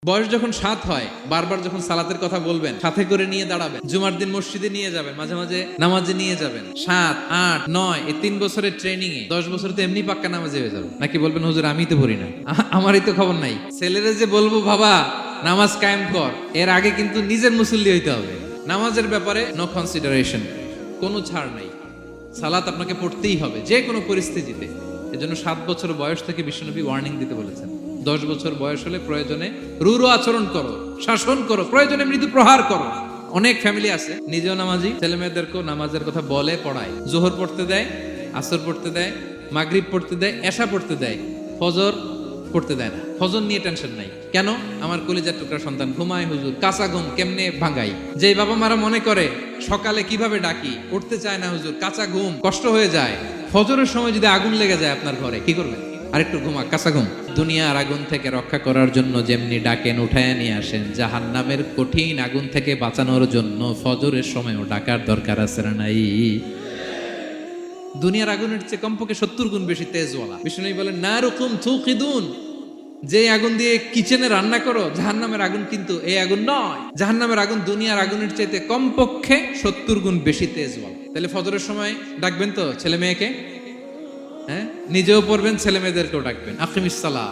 বয়স যখন 7 হয়, বারবার যখন সালাতের কথা বলবেন, সাথে করে নিয়ে দাঁড়াবেন, জুমার দিন মসজিদে নিয়ে যাবেন, মাঝে মাঝে নামাজে নিয়ে যাবেন। 7, 8, 9 এই 3 বছরের ট্রেনিং এ 10 বছর তো এমনি পাক্কা নামাজে হয়ে যাবে। নাকি বলবেন হুজুর আমি তো পড়ি না, আমারই তো খবর নাই। ছেলেরা যে বলবো বাবা নামাজ কায়েম কর, এর আগে কিন্তু নিজের মুসল্লি হইতে হবে। নামাজের ব্যাপারে নো কনসিডারেশন, কোনো ছাড় নাই। সালাত আপনাকে পড়তেই হবে যে কোনো পরিস্থিতিতে। এজন্য 7 বছর বয়স থেকে বিশ্বনবী ওয়ার্নিং দিতে বলেছেন। 10 বছর বয়স হলে প্রয়োজনে রূঢ় আচরণ করো, শাসন করো, প্রয়োজনে মৃদু প্রহার করো। অনেক ফ্যামিলি আছে নিজেও নামাজি, ছেলে মেয়েদেরকেও নামাজের কথা বলে পড়ায়। জোহর পড়তে দেয়, আসর পড়তে দেয়, মাগরিব পড়তে দেয়, এশা পড়তে দেয়, ফজর পড়তে দেয় না। ফজর নিয়ে টেনশন নাই। কেন? আমার কলিজার টুকরা সন্তান ঘুমায় হুজুর, কাঁচা ঘুম কেমনে ভাঙাই। যে বাবা মারা মনে করে সকালে কিভাবে ডাকি, উঠতে চায় না হুজুর, কাঁচা ঘুম কষ্ট হয়ে যায়। ফজরের সময় যদি আগুন লেগে যায় আপনার ঘরে, কি করবেন? আরেকটু ঘুমা, কাঁচা ঘুম। দুনিয়ার আগুন থেকে রক্ষা করার জন্য যেমনি ডাকেন, উঠায় নিয়ে আসেন, জাহান্নামের কঠিন আগুন থেকে বাঁচানোর জন্য ফজরের সময়ও ডাকার দরকার আছে না নাই? দুনিয়ার আগুনের চেয়ে কমপক্ষে 70 গুণ বেশি তেজওয়ালা। বিষ্ণু বলেন নারুকুম তুকিদুন, যে আগুন দিয়ে কিচেনে রান্না করো, জাহান্নামের আগুন কিন্তু এই আগুন নয়। জাহান্নামের আগুন দুনিয়ার আগুনের চাইতে কমপক্ষে 70 গুণ বেশি তেজওয়ালা। তাহলে ফজরের সময় ডাকবেন তো ছেলে মেয়েকে, হ্যাঁ, নিজেও পড়বেন, ছেলে মেয়েদেরকেও ডাকবেন। আকিমিস সালাহ।